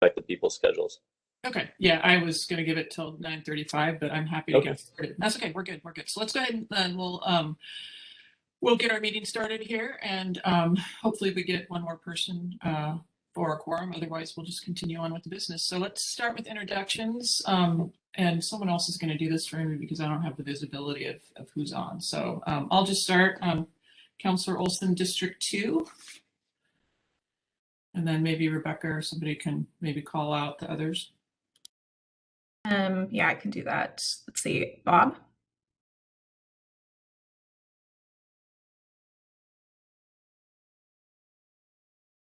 respect the people's schedules. Okay, yeah, I was going to give it till 9:35, but I'm happy to Okay. get started. That's okay. We're good. We're good. So let's go ahead and we'll get our meeting started here, and hopefully we get one more person for a quorum. Otherwise, we'll just continue on with the business. So let's start with introductions. And someone else is going to do this for me because I don't have the visibility of who's on. So I'll just start. Councilor Olson, District 2. And then maybe Rebecca or somebody can maybe call out the others. Yeah, I can do that. Let's see, Bob.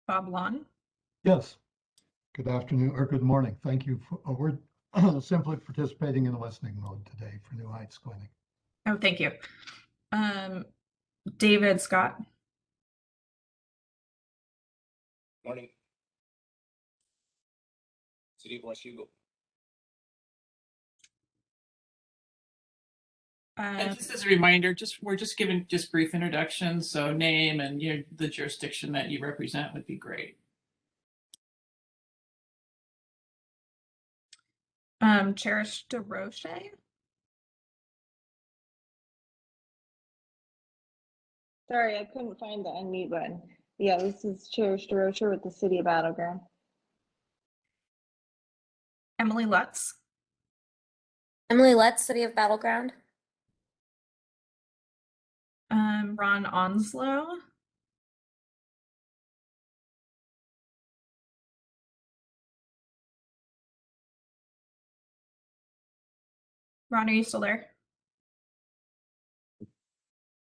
Bob Long. Yes. Good afternoon or good morning. Thank you for we're simply participating in listening mode today for New Heights Clinic. Oh, thank you. David Scott. Morning. City of West Hugo. And just as a reminder, we're just giving brief introductions. So name and the jurisdiction that you represent would be great. Cherish DeRoche. Sorry, I couldn't find the unmute button. Yeah, this is Cherish DeRocher with the City of Battleground. Emily Lutz. Emily Lutz, City of Battleground. Ron Onslow. Ron, are you still there?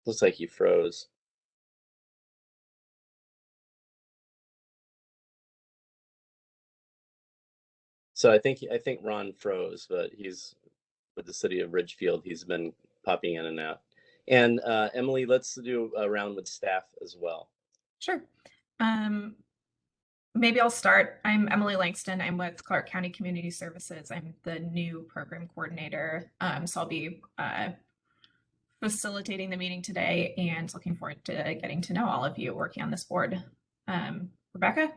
Looks like he froze. So I think Ron froze, but he's with the city of Ridgefield. He's been popping in and out. And Emily, let's do a round with staff as well. Sure. Maybe I'll start. I'm Emily Langston. I'm with Clark County Community Services. I'm the new program coordinator. So I'll be facilitating the meeting today and looking forward to getting to know all of you working on this board. Rebecca?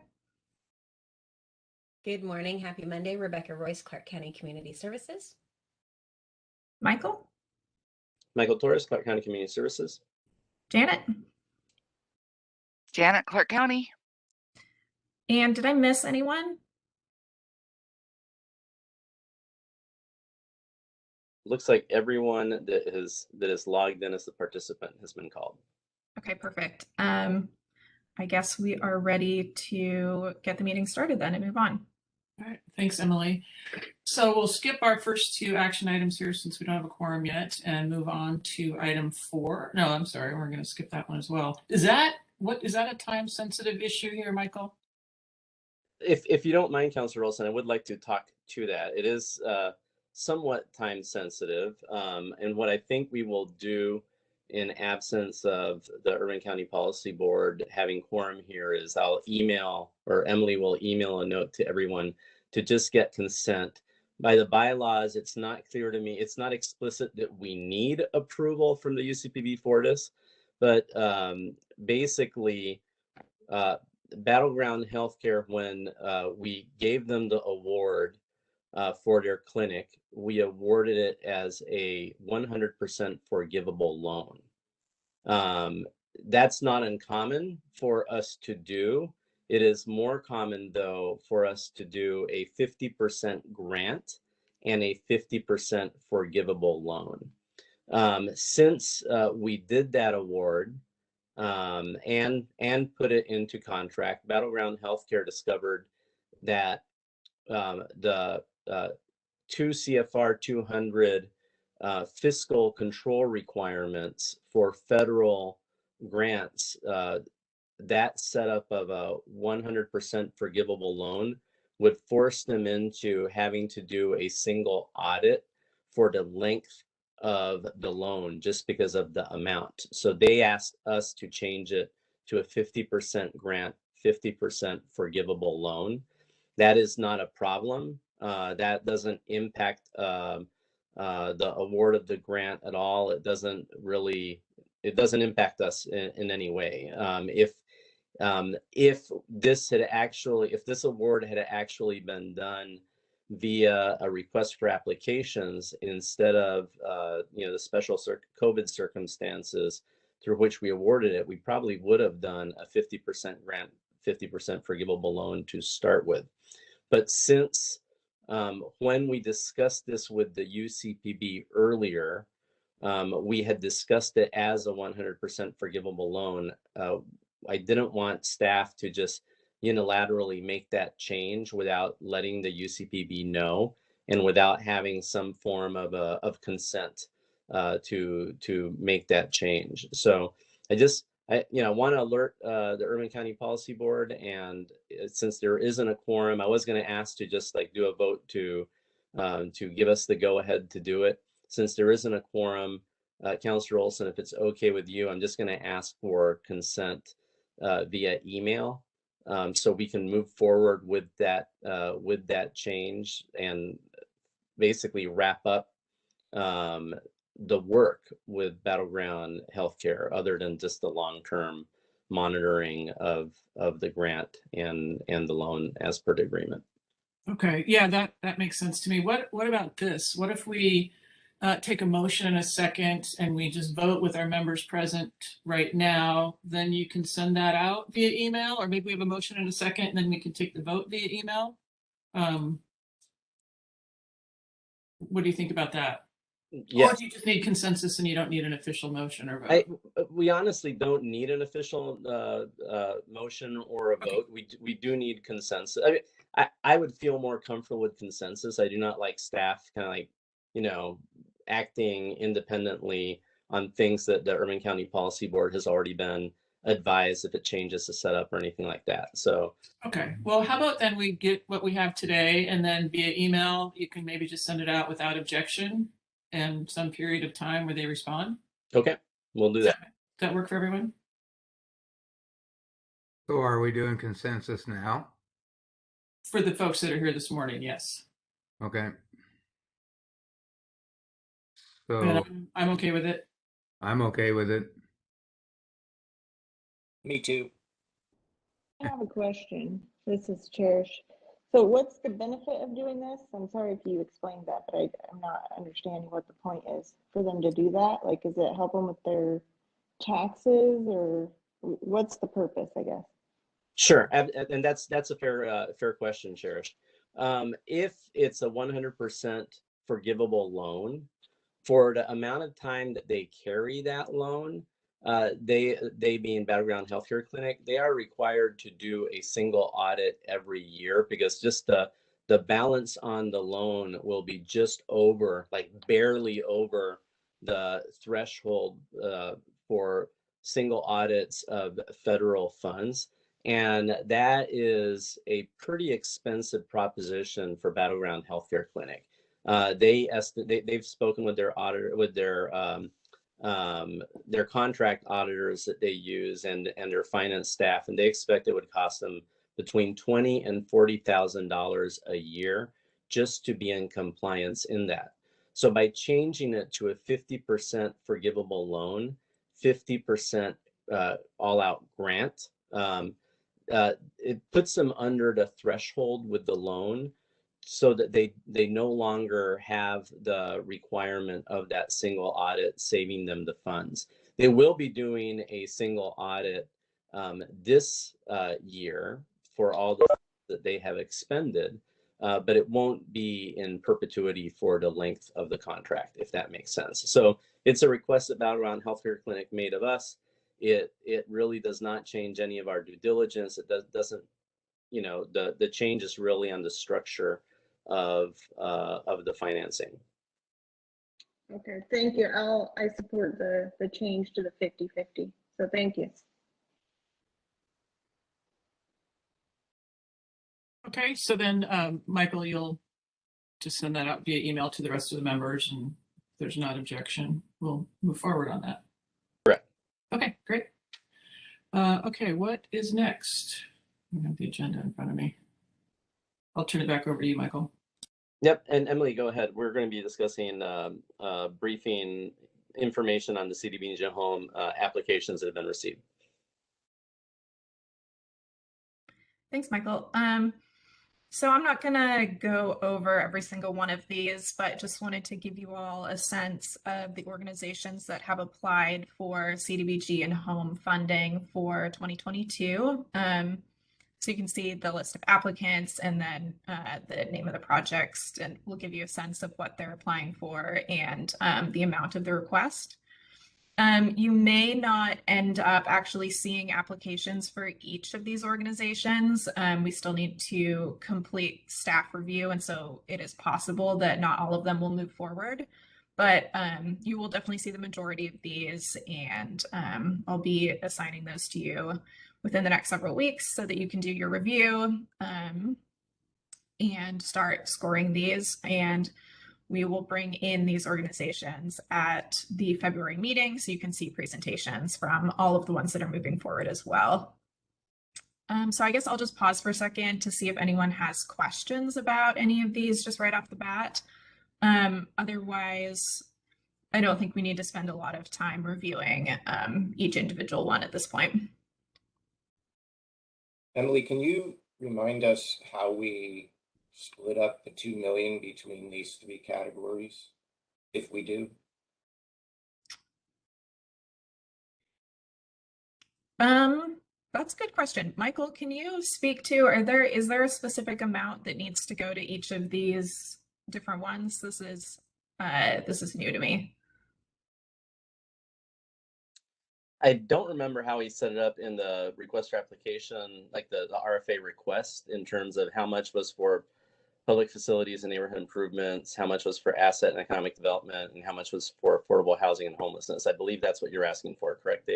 Good morning. Happy Monday. Rebecca Royce, Clark County Community Services. Michael? Michael Torres, Clark County Community Services. Janet? Janet, Clark County. And did I miss anyone? Looks like everyone that is logged in as the participant has been called. Okay, perfect. I guess we are ready to get the meeting started then and move on. All right, thanks, Emily. So we'll skip our first two action items here since we don't have a quorum yet and move on to item 4. No, I'm sorry, we're going to skip that one as well. Is that a time sensitive issue here, Michael? If you don't mind, Councilor Olson, I would like to talk to that. It is somewhat time sensitive, and what I think we will do in absence of the Urban County Policy Board having quorum here is I'll email, or Emily will email a note to everyone to just get consent. By the bylaws, it's not clear to me, it's not explicit that we need approval from the UCPB for this, but basically, Battleground Healthcare, when we gave them the award for their clinic, we awarded it as a 100% forgivable loan. That's not uncommon for us to do. It is more common, though, for us to do a 50% grant and a 50% forgivable loan. Since we did that award, and put it into contract, Battleground Healthcare discovered that the 2 CFR 200 fiscal control requirements for federal grants, that setup of a 100% forgivable loan would force them into having to do a single audit for the length of the loan just because of the amount. So they asked us to change it to a 50% grant, 50% forgivable loan. That is not a problem. That doesn't impact the award of the grant at all. It doesn't impact us in any way. If this award had actually been done via a request for applications instead of the special COVID circumstances through which we awarded it, we probably would have done a 50% grant, 50% forgivable loan to start with. But since when we discussed this with the UCPB earlier, we had discussed it as a 100% forgivable loan. I didn't want staff to just unilaterally make that change without letting the UCPB know and without having some form of consent to make that change. So I want to alert the Urban County Policy Board, and since there isn't a quorum, I was going to ask to just like do a vote to give us the go ahead to do it. Since there isn't a quorum, Councilor Olson, if it's okay with you, I'm just going to ask for consent via email, so we can move forward with that change and basically wrap up the work with Battleground Healthcare, other than just the long-term monitoring of the grant and the loan as per the agreement. Okay, yeah, that makes sense to me. What about this? What if we take a motion in a second and we just vote with our members present right now? Then you can send that out via email, or maybe we have a motion in a second and then we can take the vote via email. What do you think about that? Yes. Or do you just need consensus and you don't need an official motion or vote? We honestly don't need an official motion or a vote. We do need consensus. I would feel more comfortable with consensus. I do not like staff kind of like, acting independently on things that the Urban County Policy Board has already been advised if it changes the setup or anything like that. So okay, well, how about then we get what we have today, and then via email you can maybe just send it out without objection and some period of time where they respond. Okay, we'll do that. Does that work for everyone? So are we doing consensus now? For the folks that are here this morning, yes. Okay. And So I'm okay with it. I'm okay with it. Me too. I have a question. This is Cherish. So what's the benefit of doing this? I'm sorry if you explained that, but I'm not understanding what the point is for them to do that. Like, is it help them with their taxes, or what's the purpose, I guess? Sure, and that's a fair question, Cherish. If it's a 100% forgivable loan, for the amount of time that they carry that loan, they being Battleground Healthcare Clinic, they are required to do a single audit every year, because just the balance on the loan will be just over, like barely over the threshold for single audits of federal funds. And that is a pretty expensive proposition for Battleground Healthcare Clinic. They've spoken with their auditor, with their contract auditors that they use, and their finance staff, and they expect it would cost them between $20,000 and $40,000 a year just to be in compliance in that. So by changing it to a 50% forgivable loan, 50% all-out grant, it puts them under the threshold with the loan, so that they no longer have the requirement of that single audit saving them the funds. They will be doing a single audit this year for all the funds that they have expended, but it won't be in perpetuity for the length of the contract, if that makes sense. So it's a request that Battleground Healthcare Clinic made of us. It really does not change any of our due diligence. It doesn't, the change is really on the structure of the financing. Okay, thank you. I support the change to the 50-50. So thank you. Okay, so then Michael, you'll just send that out via email to the rest of the members, and if there's not objection, we'll move forward on that. Correct. Okay, great. Okay, what is next? I have the agenda in front of me. I'll turn it back over to you, Michael. Yep, and Emily, go ahead. We're going to be discussing briefing information on the CDBG home applications that have been received. Thanks, Michael. So I'm not gonna go over every single one of these, but just wanted to give you all a sense of the organizations that have applied for CDBG and home funding for 2022. So you can see the list of applicants and then the name of the projects, and we'll give you a sense of what they're applying for and the amount of the request. You may not end up actually seeing applications for each of these organizations. We still need to complete staff review, and so it is possible that not all of them will move forward. But you will definitely see the majority of these, and I'll be assigning those to you within the next several weeks so that you can do your review and start scoring these. And we will bring in these organizations at the February meeting so you can see presentations from all of the ones that are moving forward as well. So I guess I'll just pause for a second to see if anyone has questions about any of these just right off the bat. Otherwise, I don't think we need to spend a lot of time reviewing each individual one at this point. Emily, can you remind us how we split up the 2 million between these 3 categories, if we do? That's a good question. Michael, can you speak to, is there a specific amount that needs to go to each of these different ones? This is new to me. I don't remember how he set it up in the request for application, like the RFA request, in terms of how much was for public facilities and neighborhood improvements, how much was for asset and economic development, and how much was for affordable housing and homelessness. I believe that's what you're asking for, correct,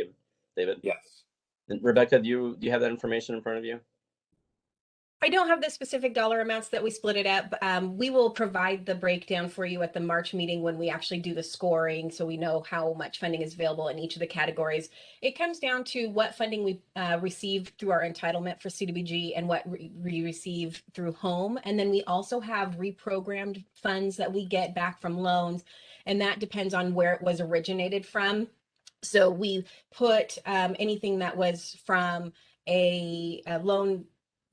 David? Yes. And Rebecca, do you have that information in front of you? I don't have the specific dollar amounts that we split it at, but we will provide the breakdown for you at the March meeting when we actually do the scoring, so we know how much funding is available in each of the categories. It comes down to what funding we received through our entitlement for CDBG and what we received through home. And then we also have reprogrammed funds that we get back from loans, and that depends on where it was originated from. So we put anything that was from a loan,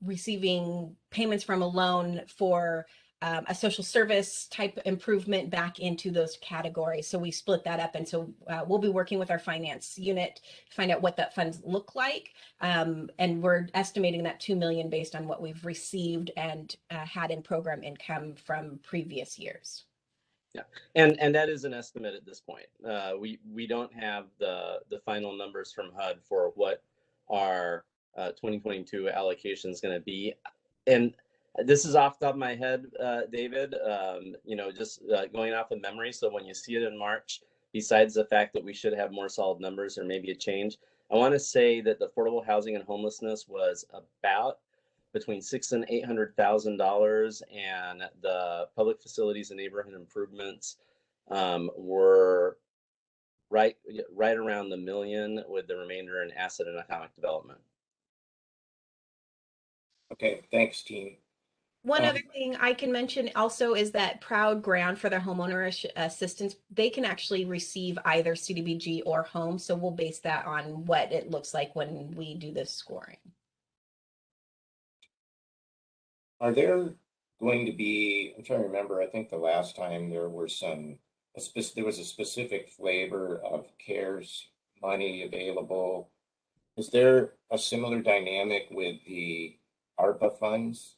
receiving payments from a loan for a social service type improvement back into those categories. So we split that up. And so we'll be working with our finance unit to find out what that funds look like. And we're estimating that 2 million based on what we've received and had in program income from previous years. Yeah, and that is an estimate at this point. We don't have the final numbers from HUD for what our 2022 allocation is going to be, and this is off the top of my head, David. Just going off of memory. So when you see it in March, besides the fact that we should have more solid numbers or maybe a change, I want to say that the affordable housing and homelessness was about between $600,000 and $800,000, and the public facilities and neighborhood improvements were right around the $1 million, with the remainder in asset and economic development. Okay, thanks, team. One other thing I can mention also is that Proud Ground for their homeowner assistance, they can actually receive either CDBG or home. So we'll base that on what it looks like when we do the scoring. Are there going to be, I'm trying to remember, I think the last time there were there was a specific flavor of CARES money available. Is there a similar dynamic with the ARPA funds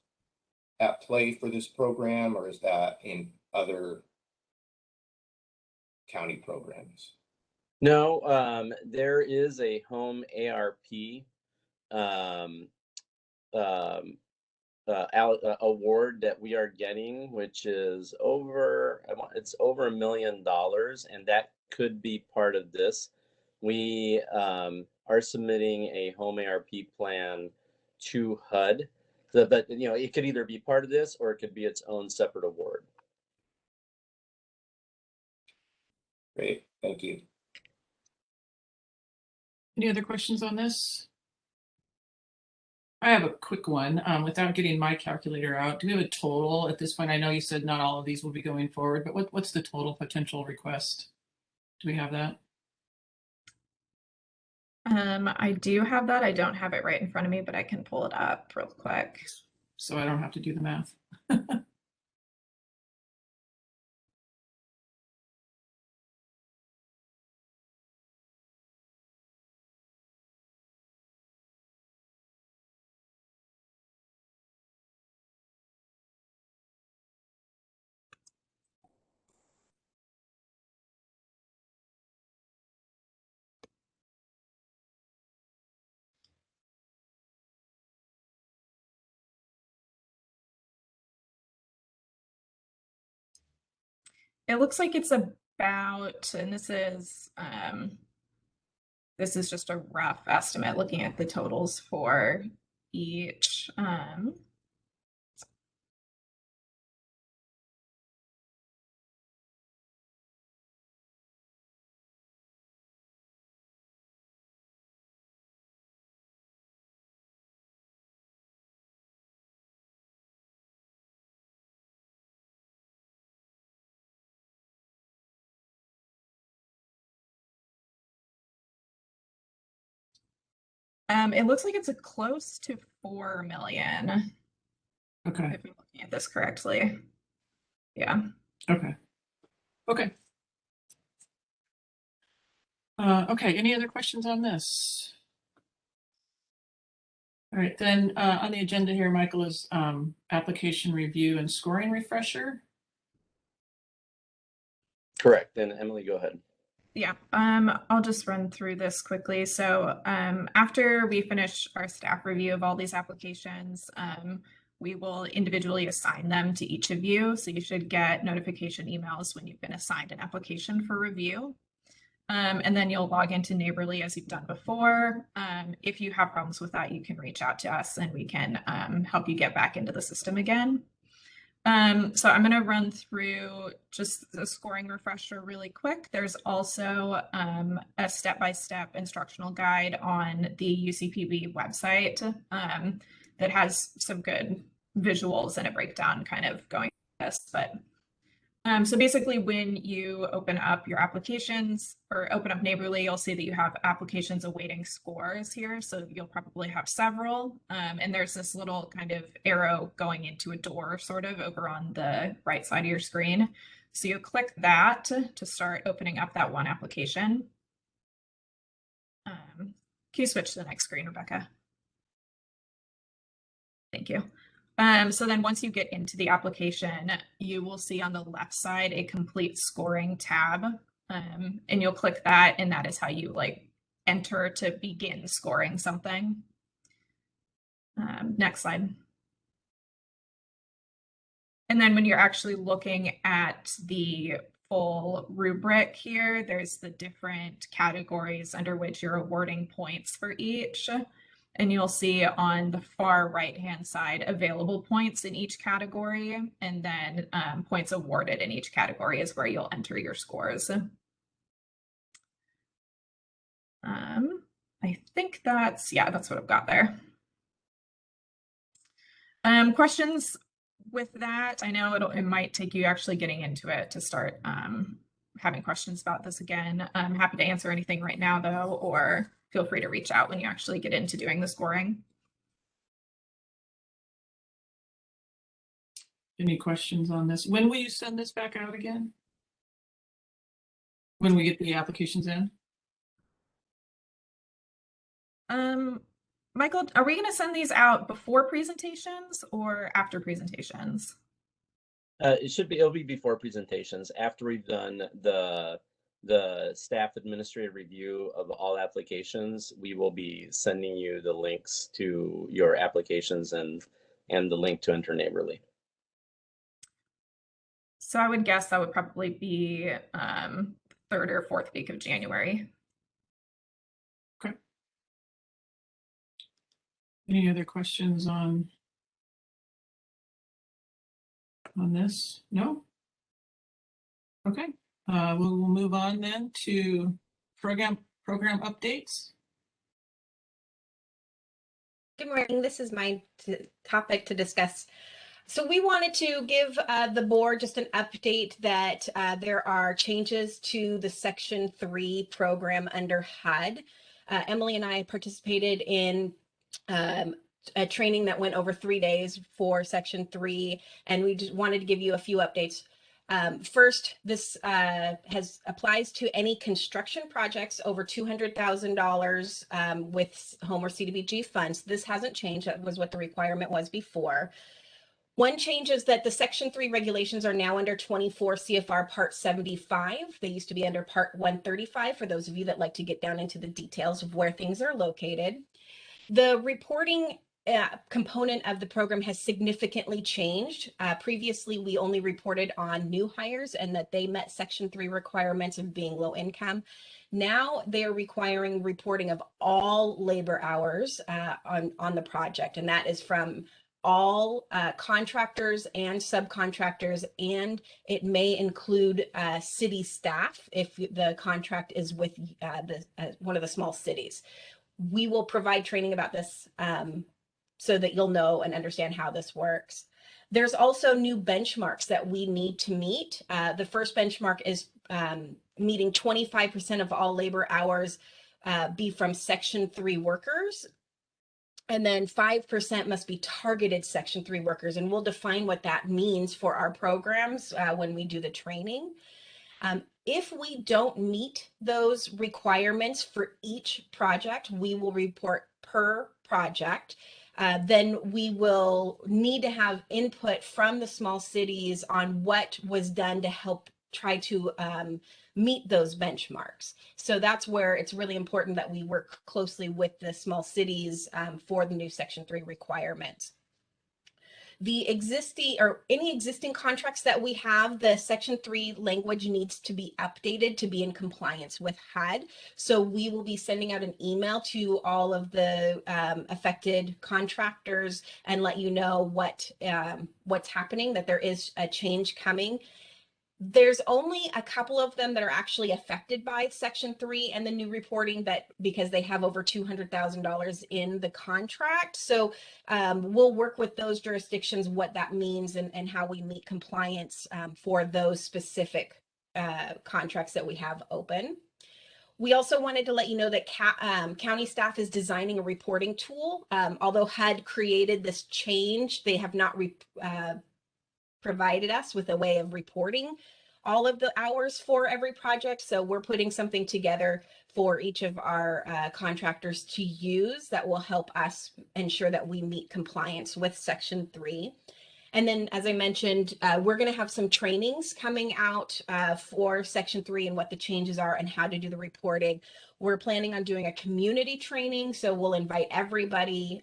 at play for this program, or is that in other county programs? No, there is a home ARP award that we are getting, which is over $1 million, and that could be part of this. We are submitting a home ARP plan to HUD, but it could either be part of this or it could be its own separate award. Great, thank you. Any other questions on this? I have a quick one. Without getting my calculator out, do we have a total at this point? I know you said not all of these will be going forward, but what's the total potential request? Do we have that? I do have that. I don't have it right in front of me, but I can pull it up real quick. So I don't have to do the math. It looks like it's about, and this is just a rough estimate looking at the totals for each. It looks like it's a close to 4 million, Okay. if I'm looking at this correctly. Yeah. Okay. Okay. Okay, any other questions on this? All right, then on the agenda here, Michael, is application review and scoring refresher. Correct. Then Emily, go ahead. Yeah, I'll just run through this quickly. So after we finish our staff review of all these applications, we will individually assign them to each of you. So you should get notification emails when you've been assigned an application for review. And then you'll log into Neighborly as you've done before. If you have problems with that, you can reach out to us and we can help you get back into the system again. So I'm going to run through just the scoring refresher really quick. There's also a step-by-step instructional guide on the UCPB website that has some good visuals and a breakdown kind of going through this. But so basically when you open up your applications or open up Neighborly, you'll see that you have applications awaiting scores here. So you'll probably have several. And there's this little kind of arrow going into a door sort of over on the right side of your screen. So you click that to start opening up that one application. Can you switch to the next screen, Rebecca? Thank you. So then once you get into the application, you will see on the left side a complete scoring tab. And you'll click that, and that is how you enter to begin scoring something. Next slide. And then when you're actually looking at the full rubric here, there's the different categories under which you're awarding points for each. And you'll see on the far right-hand side, available points in each category, and then points awarded in each category is where you'll enter your scores. I think that's what I've got there. Questions with that? I know it might take you actually getting into it to start having questions about this again. I'm happy to answer anything right now though, or feel free to reach out when you actually get into doing the scoring. Any questions on this? When will you send this back out again? When we get the applications in? Michael, are we going to send these out before presentations or after presentations? It'll be before presentations. After we've done the staff administrative review of all applications, we will be sending you the links to your applications and the link to enter Neighborly. So I would guess that would probably be third or fourth week of January. Okay. Any other questions on this? No? Okay. We'll move on then to program updates. Good morning. This is my topic to discuss. So we wanted to give the board just an update that there are changes to the Section 3 program under HUD. Emily and I participated in a training that went over 3 days for Section 3, and we just wanted to give you a few updates. First, this applies to any construction projects over $200,000 with home or CDBG funds. This hasn't changed. That was what the requirement was before. One change is that the Section 3 regulations are now under 24 CFR Part 75. They used to be under Part 135, for those of you that like to get down into the details of where things are located. The reporting component of the program has significantly changed. Previously, we only reported on new hires and that they met Section 3 requirements of being low income. Now they are requiring reporting of all labor hours on the project, and that is from all contractors and subcontractors, and it may include city staff if the contract is with one of the small cities. We will provide training about this so that you'll know and understand how this works. There's also new benchmarks that we need to meet. The first benchmark is meeting 25% of all labor hours be from Section 3 workers. And then 5% must be targeted Section 3 workers. And we'll define what that means for our programs when we do the training. If we don't meet those requirements for each project, we will report per project. Then we will need to have input from the small cities on what was done to help try to meet those benchmarks. So that's where it's really important that we work closely with the small cities for the new Section 3 requirements. The existing or any existing contracts that we have, the Section 3 language needs to be updated to be in compliance with HUD. So we will be sending out an email to all of the affected contractors and let you know what's happening, that there is a change coming. There's only a couple of them that are actually affected by Section 3 and the new reporting, that because they have over $200,000 in the contract. So we'll work with those jurisdictions, what that means and how we meet compliance for those specific contracts that we have open. We also wanted to let you know that county staff is designing a reporting tool. Although HUD created this change, they have not provided us with a way of reporting all of the hours for every project. So we're putting something together for each of our contractors to use that will help us ensure that we meet compliance with Section 3. And then, as I mentioned, we're going to have some trainings coming out for Section 3 and what the changes are and how to do the reporting. We're planning on doing a community training, so we'll invite everybody,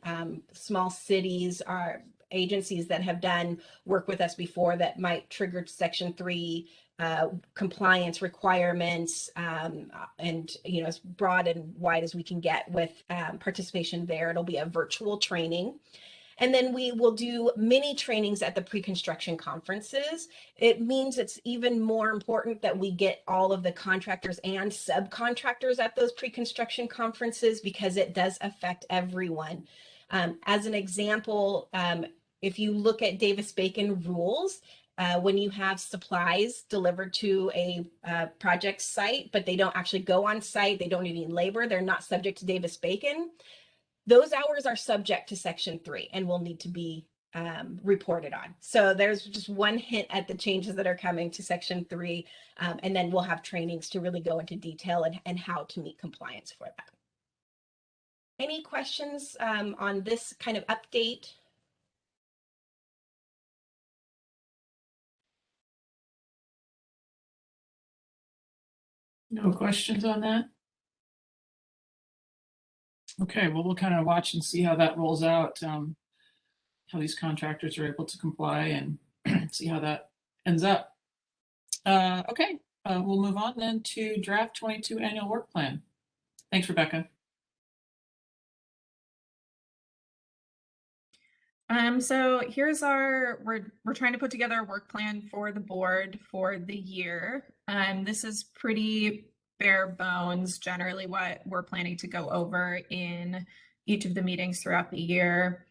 small cities, our agencies that have done work with us before that might trigger Section 3 compliance requirements, and as broad and wide as we can get with participation there. It'll be a virtual training. And then we will do mini trainings at the pre-construction conferences. It means it's even more important that we get all of the contractors and subcontractors at those pre-construction conferences, because it does affect everyone. As an example, if you look at Davis-Bacon rules, when you have supplies delivered to a project site, but they don't actually go on site, they don't need any labor, they're not subject to Davis-Bacon, those hours are subject to Section 3 and will need to be reported on. So there's just one hint at the changes that are coming to Section 3, and then we'll have trainings to really go into detail and how to meet compliance for that. Any questions on this kind of update? No questions on that? Okay, well, we'll kind of watch and see how that rolls out, how these contractors are able to comply and see how that ends up. Okay, we'll move on then to draft 22 annual work plan. Thanks, Rebecca. So here's we're trying to put together a work plan for the board for the year. This is pretty bare bones, generally what we're planning to go over in each of the meetings throughout the year.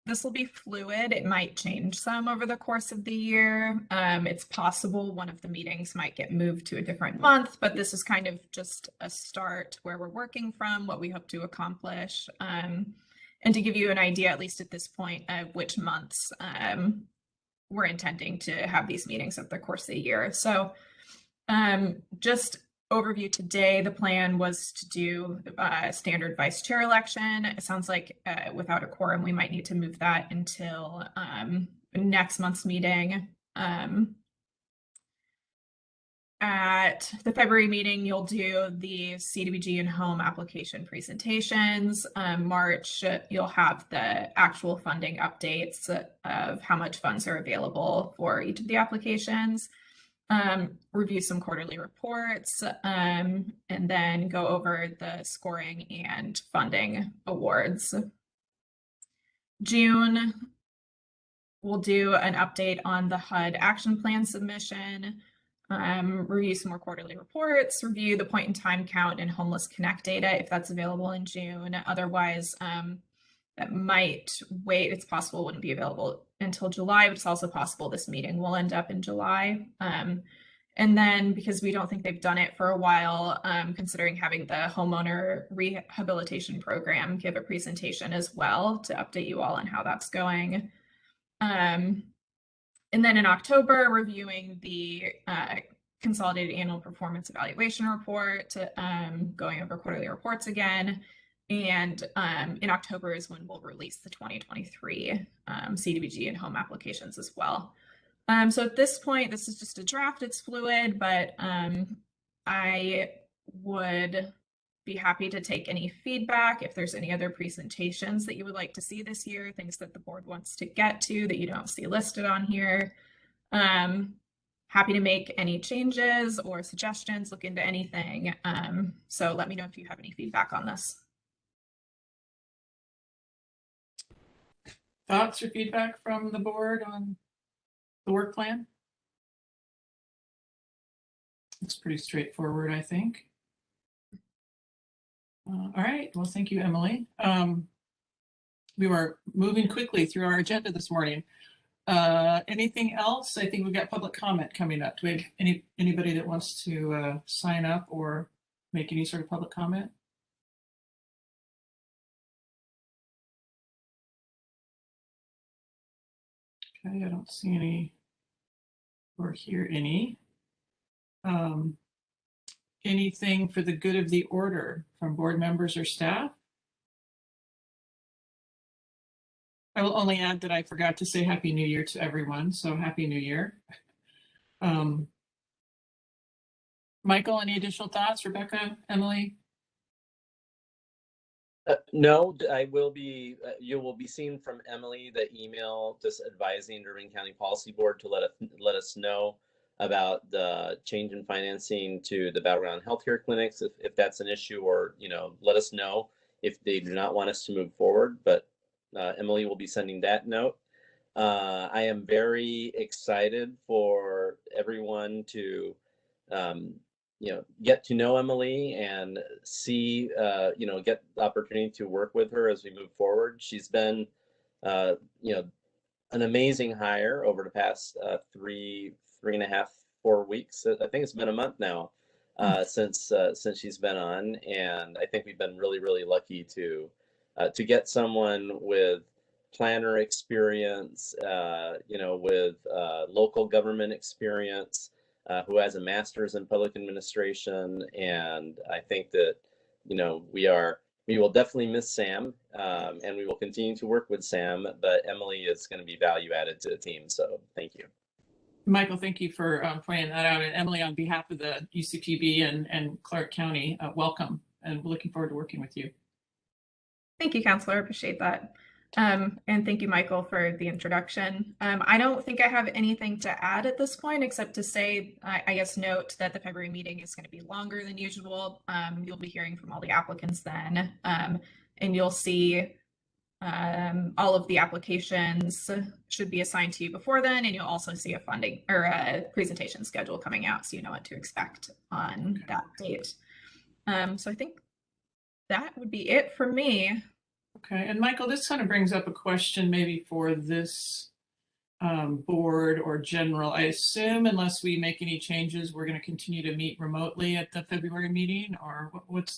this will be fluid. It might change some over the course of the year. It's possible one of the meetings might get moved to a different month, but this is kind of just a start where we're working from, what we hope to accomplish, and to give you an idea, at least at this point, of which months we're intending to have these meetings over the course of the year. So just overview today, the plan was to do a standard vice chair election. It sounds like without a quorum, we might need to move that until next month's meeting. At the February meeting, you'll do the CDBG and home application presentations. March, you'll have the actual funding updates of how much funds are available for each of the applications. Review some quarterly reports, and then go over the scoring and funding awards. June, we'll do an update on the HUD action plan submission, review some more quarterly reports, review the point in time count and Homeless Connect data if that's available in June. Otherwise, that might wait. It's possible it wouldn't be available until July, but it's also possible this meeting will end up in July. And then because we don't think they've done it for a while, considering having the homeowner rehabilitation program give a presentation as well to update you all on how that's going. And then in October, reviewing the consolidated annual performance evaluation report, going over quarterly reports again. And in October is when we'll release the 2023 CDBG and home applications as well. So at this point, this is just a draft, it's fluid, but I would be happy to take any feedback if there's any other presentations that you would like to see this year, things that the board wants to get to that you don't see listed on here. Happy to make any changes or suggestions, look into anything. So let me know if you have any feedback on this. Thoughts or feedback from the board on the work plan? It's pretty straightforward, I think. All right, well, thank you, Emily. We were moving quickly through our agenda this morning. Anything else? I think we've got public comment coming up. Do we have anybody that wants to sign up or make any sort of public comment? Okay, I don't see any or hear any. Anything for the good of the order from board members or staff? I will only add that I forgot to say Happy New Year to everyone, so Happy New Year. Michael, any additional thoughts? Rebecca, Emily? No, I will be, you will be seeing from Emily the email just advising Irving County Policy Board to let us know about the change in financing to the Battleground Healthcare clinics, if that's an issue, or, let us know if they do not want us to move forward, but Emily will be sending that note. I am very excited for everyone to, get to know Emily and see, get the opportunity to work with her as we move forward. She's been, an amazing hire over the past 3.5, 4 weeks. I think it's been a month now since she's been on, and I think we've been really, really lucky to get someone with planner experience, with local government experience, who has a master's in public administration. And I think that, we will definitely miss Sam, and we will continue to work with Sam, but Emily is going to be value added to the team. So thank you. Michael, thank you for pointing that out. And Emily, on behalf of the UCTB and Clark County, welcome, and we're looking forward to working with you. Thank you, Counselor. I appreciate that. And thank you, Michael, for the introduction. I don't think I have anything to add at this point, except to say, I guess, note that the February meeting is going to be longer than usual. You'll be hearing from all the applicants then, and you'll see all of the applications should be assigned to you before then, and you'll also see a funding or a presentation schedule coming out, so you know what to expect on that date. So I think that would be it for me. Okay, and Michael, this kind of brings up a question maybe for this board or general. I assume unless we make any changes, we're going to continue to meet remotely at the February meeting, or what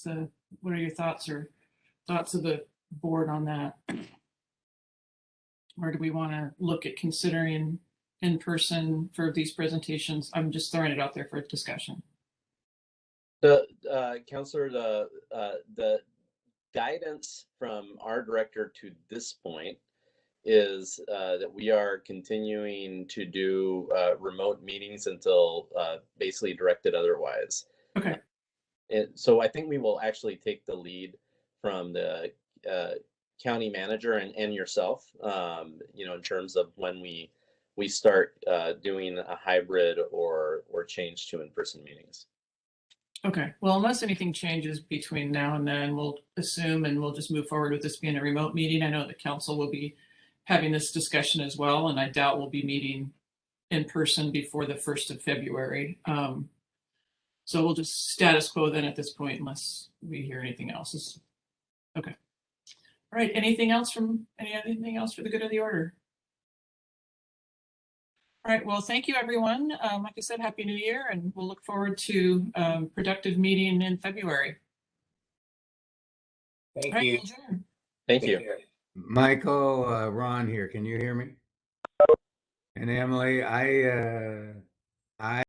are your thoughts or thoughts of the board on that? Or do we want to look at considering in person for these presentations? I'm just throwing it out there for discussion. The Counselor, the guidance from our director to this point is that we are continuing to do remote meetings until basically directed otherwise. Okay. And so I think we will actually take the lead from the county manager and yourself, in terms of when we start doing a hybrid or change to in-person meetings. Okay, well, unless anything changes between now and then, we'll assume and we'll just move forward with this being a remote meeting. I know the council will be having this discussion as well, and I doubt we'll be meeting in person before the 1st of February. So we'll just status quo then at this point, unless we hear anything else. Okay. All right, anything else for the good of the order? All right, well, thank you, everyone. Like I said, Happy New Year, and we'll look forward to a productive meeting in February. Thank All right, you. adjourn. Thank Take you. care. Michael, Ron here. Can you hear me? And Emily, I